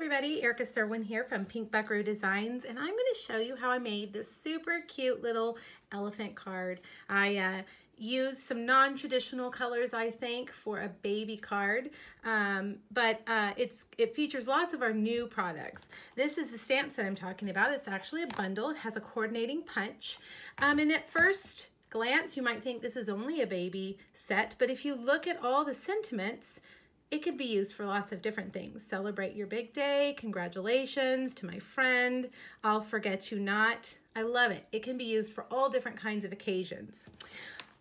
everybody, Erica Serwin here from Pink Buckaroo Designs, and I'm going to show you how I made this super cute little elephant card. I used some non-traditional colors, I think, for a baby card, but it features lots of our new products. This is the stamp set I'm talking about. It's actually a bundle. It has a coordinating punch, and at first glance you might think this is only a baby set, but if you look at all the sentiments, it could be used for lots of different things. Celebrate your big day, congratulations, to my friend, I'll forget you not. I love it. It can be used for all different kinds of occasions.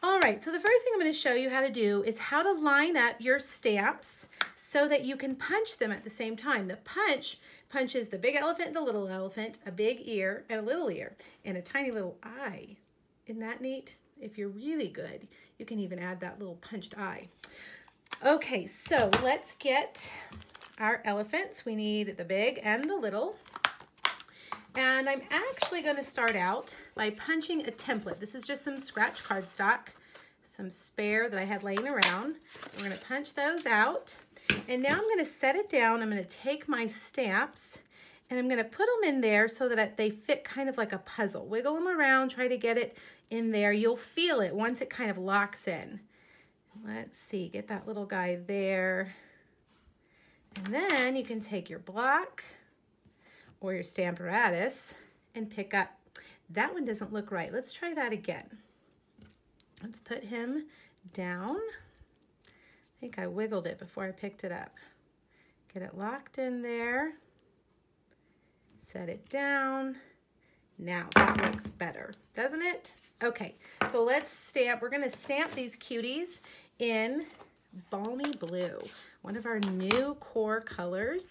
All right, so the first thing I'm going to show you how to do is how to line up your stamps so that you can punch them at the same time. The punch punches the big elephant, the little elephant, a big ear, and a little ear, and a tiny little eye. Isn't that neat? If you're really good, you can even add that little punched eye. Okay, so let's get our elephants. We need the big and the little. And I'm actually going to start out by punching a template. This is just some scratch cardstock, some spare that I had laying around. We're going to punch those out. And now I'm going to set it down. I'm going to take my stamps and I'm going to put them in there so that they fit kind of like a puzzle. Wiggle them around, try to get it in there. You'll feel it once it kind of locks in. Let's see, get that little guy there. And then you can take your block or your Stamparatus and pick up. That one doesn't look right. Let's try that again. Let's put him down. I think I wiggled it before I picked it up. Get it locked in there. Set it down. Now that looks better, doesn't it? Okay, so let's stamp. We're going to stamp these cuties in Balmy Blue, one of our new core colors.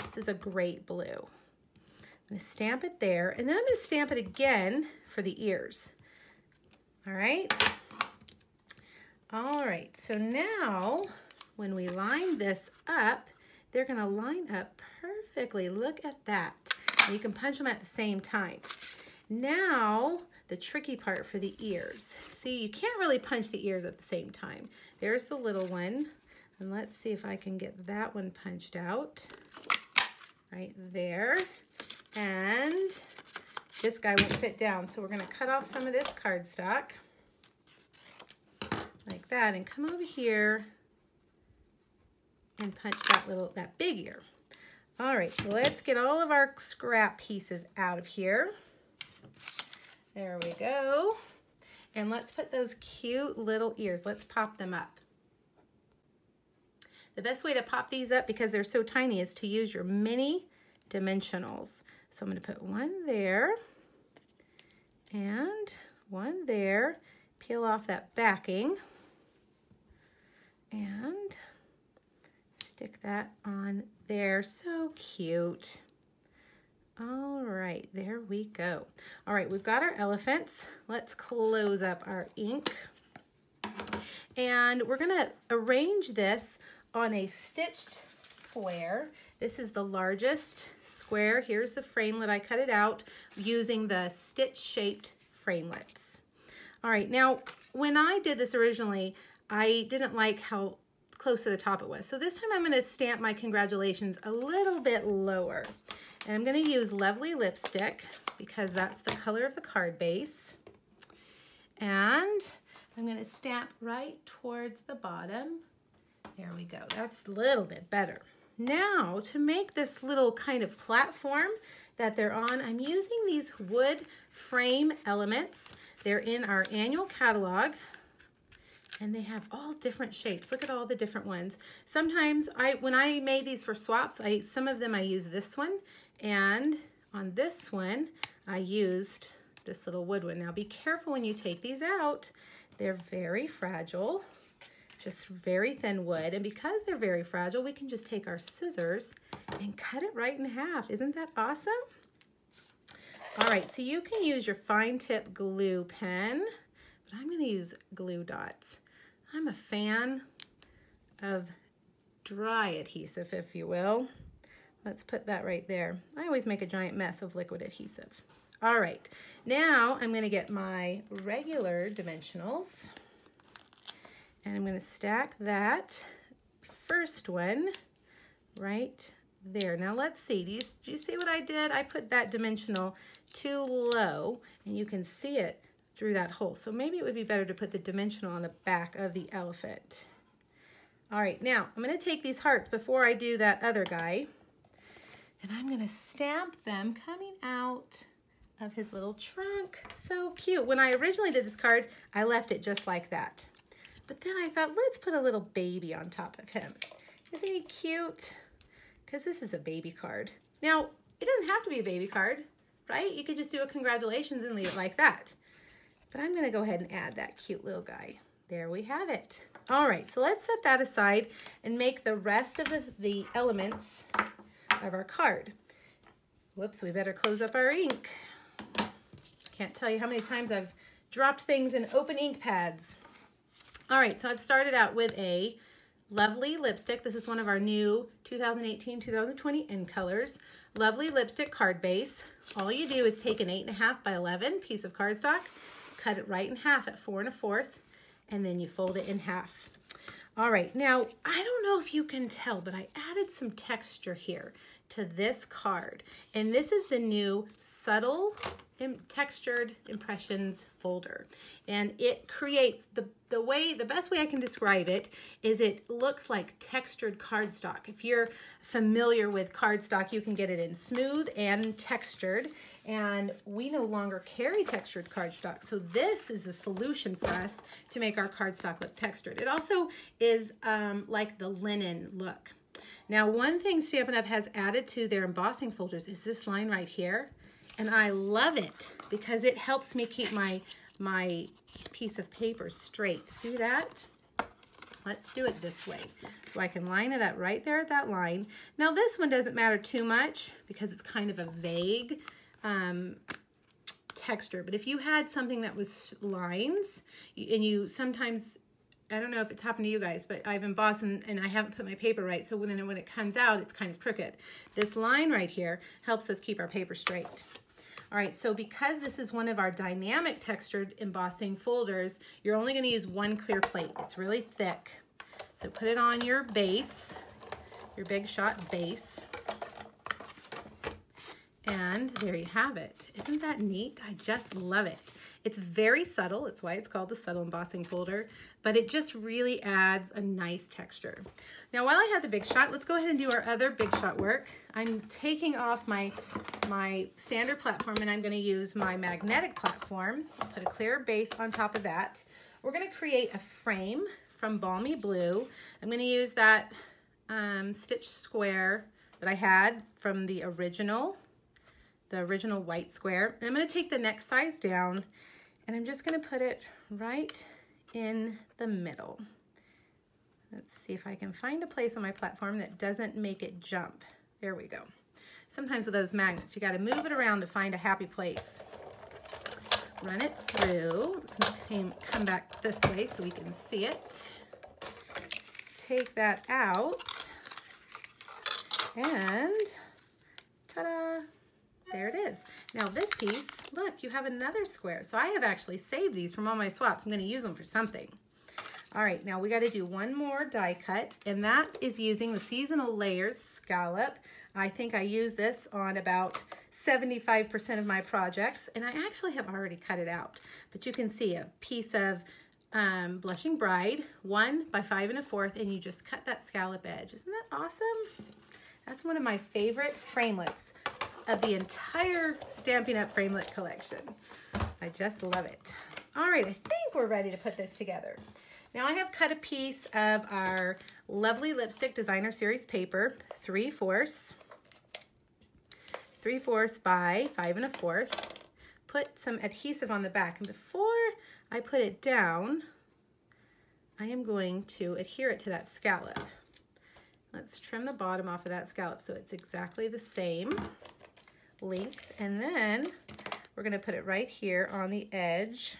This is a great blue. I'm going to stamp it there, and then I'm going to stamp it again for the ears. All right. All right, so now when we line this up, they're going to line up perfectly. Look at that. And you can punch them at the same time. Now, the tricky part for the ears. See, you can't really punch the ears at the same time. There's the little one, and let's see if I can get that one punched out right there. And this guy won't fit down, so we're going to cut off some of this cardstock like that and come over here and punch that big ear. All right, so let's get all of our scrap pieces out of here. There we go. And let's put those cute little ears. Let's pop them up. The best way to pop these up, because they're so tiny, is to use your mini dimensionals. So I'm going to put one there and one there. Peel off that backing and stick that on there. So cute. All right, there we go. All right, we've got our elephants. Let's close up our ink. And we're gonna arrange this on a stitched square. This is the largest square. Here's the framelit. I cut it out using the stitch-shaped framelits. All right, now when I did this originally, I didn't like how close to the top it was. So this time I'm gonna stamp my congratulations a little bit lower. And I'm going to use Lovely Lipstick because that's the color of the card base. And I'm going to stamp right towards the bottom. There we go. That's a little bit better. Now, to make this little kind of platform that they're on, I'm using these wood frame elements. They're in our annual catalog. And they have all different shapes. Look at all the different ones. Sometimes, when I made these for swaps, some of them I use this one. And on this one, I used this little wood one. Now be careful when you take these out. They're very fragile, just very thin wood. And because they're very fragile, we can just take our scissors and cut it right in half. Isn't that awesome? All right, so you can use your fine tip glue pen, but I'm gonna use glue dots. I'm a fan of dry adhesive, if you will. Let's put that right there. I always make a giant mess of liquid adhesive. All right, now I'm gonna get my regular dimensionals and I'm gonna stack that first one right There, now let's see. Do you see what I did? I put that dimensional too low, and you can see it through that hole. So maybe it would be better to put the dimensional on the back of the elephant. All right, now I'm gonna take these hearts before I do that other guy, and I'm gonna stamp them coming out of his little trunk. So cute. When I originally did this card, I left it just like that. But then I thought, let's put a little baby on top of him. Isn't he cute? Because this is a baby card. Now, it doesn't have to be a baby card, right? You could just do a congratulations and leave it like that. But I'm gonna go ahead and add that cute little guy. There we have it. All right, so let's set that aside and make the rest of the elements of our card. Whoops, we better close up our ink. Can't tell you how many times I've dropped things in open ink pads. All right, so I've started out with a Lovely lipstick. This is one of our new 2018-2020 in colors. Lovely lipstick card base. All you do is take an 8.5 by 11 piece of cardstock, cut it right in half at 4 1/4, and then you fold it in half. All right, now I don't know if you can tell, but I added some texture here to this card, and this is the new Subtle Textured Impressions folder, and it creates the best way I can describe it is it looks like textured cardstock. If you're familiar with cardstock, you can get it in smooth and textured, and we no longer carry textured cardstock, so this is a solution for us to make our cardstock look textured. It also is like the linen look. Now, one thing Stampin' Up! Has added to their embossing folders is this line right here. And I love it because it helps me keep my piece of paper straight. See that? Let's do it this way. So I can line it up right there at that line. Now this one doesn't matter too much because it's kind of a vague texture. But if you had something that was lines, and you sometimes, I don't know if it's happened to you guys, but I've embossed and I haven't put my paper right, so when it comes out, it's kind of crooked. This line right here helps us keep our paper straight. All right, so because this is one of our dynamic textured embossing folders, you're only gonna use one clear plate. It's really thick. So put it on your base, your Big Shot base. And there you have it. Isn't that neat? I just love it. It's very subtle. That's why it's called the Subtle Embossing Folder, but it just really adds a nice texture. Now, while I have the Big Shot, let's go ahead and do our other Big Shot work. I'm taking off my standard platform, and I'm gonna use my magnetic platform. Put a clear base on top of that. We're gonna create a frame from Balmy Blue. I'm gonna use that stitch square that I had from the original white square. And I'm gonna take the next size down, and I'm just gonna put it right in the middle. Let's see if I can find a place on my platform that doesn't make it jump. There we go. Sometimes with those magnets, you gotta move it around to find a happy place. Run it through. Let's come back this way so we can see it. Take that out, and ta-da! There it is. Now this piece, look, you have another square. So I have actually saved these from all my swaps. I'm gonna use them for something. All right, now we gotta do one more die cut, and that is using the Seasonal Layers Scallop. I think I use this on about 75% of my projects, and I actually have already cut it out. But you can see a piece of Blushing Bride, 1 by 5 1/4, and you just cut that scallop edge. Isn't that awesome? That's one of my favorite framelits of the entire Stampin' Up! Framelit collection. I just love it. All right, I think we're ready to put this together. Now I have cut a piece of our Lovely Lipstick Designer Series paper, 3/4 by 5 1/4. Put some adhesive on the back, and before I put it down, I am going to adhere it to that scallop. Let's trim the bottom off of that scallop so it's exactly the same length, and then we're going to put it right here on the edge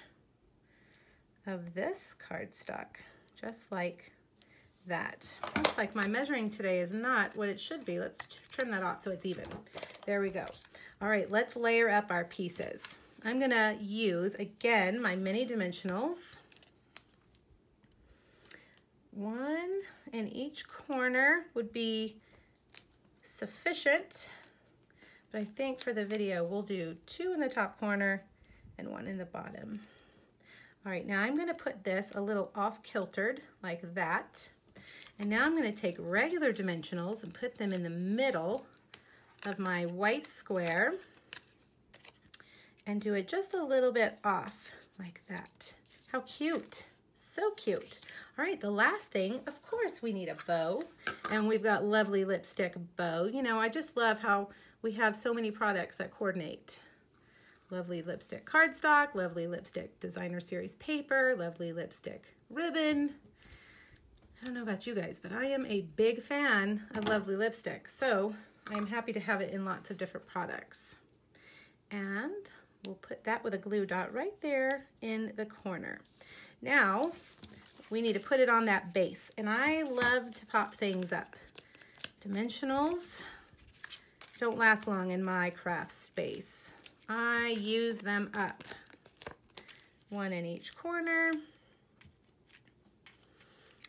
of this cardstock, just like that. Looks like my measuring today is not what it should be. Let's trim that off so it's even. There we go. All right, let's layer up our pieces. I'm going to use, again, my mini dimensionals. One in each corner would be sufficient, but I think for the video we'll do 2 in the top corner and 1 in the bottom. All right, now I'm gonna put this a little off-kiltered like that. And now I'm gonna take regular dimensionals and put them in the middle of my white square and do it just a little bit off like that. How cute, so cute. All right, the last thing, of course, we need a bow, and we've got lovely lipstick bow. You know, I just love how we have so many products that coordinate. Lovely lipstick cardstock, lovely lipstick designer series paper, lovely lipstick ribbon. I don't know about you guys, but I am a big fan of lovely lipstick, so I'm happy to have it in lots of different products. And we'll put that with a glue dot right there in the corner. Now, we need to put it on that base, and I love to pop things up. Dimensionals don't last long in my craft space. I use them up. 1 in each corner.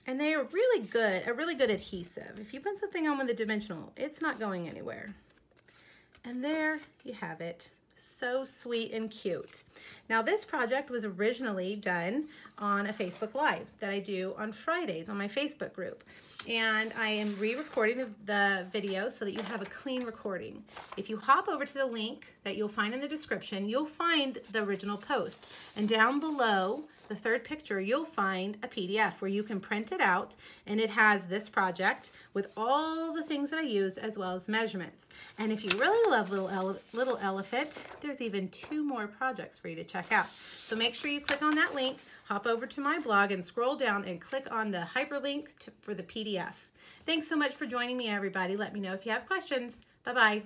And they are really good, a really good adhesive. If you put something on with a dimensional, it's not going anywhere. And there you have it. So sweet and cute. Now this project was originally done on a Facebook Live that I do on Fridays on my Facebook group. And I am re-recording the video so that you have a clean recording. If you hop over to the link that you'll find in the description, you'll find the original post. And down below the third picture, you'll find a PDF where you can print it out, and it has this project with all the things that I used as well as measurements. And if you really love Little Elephant, there's even 2 more projects for you to check out. So make sure you click on that link, hop over to my blog and scroll down and click on the hyperlink for the PDF. Thanks so much for joining me, everybody. Let me know if you have questions. Bye-bye.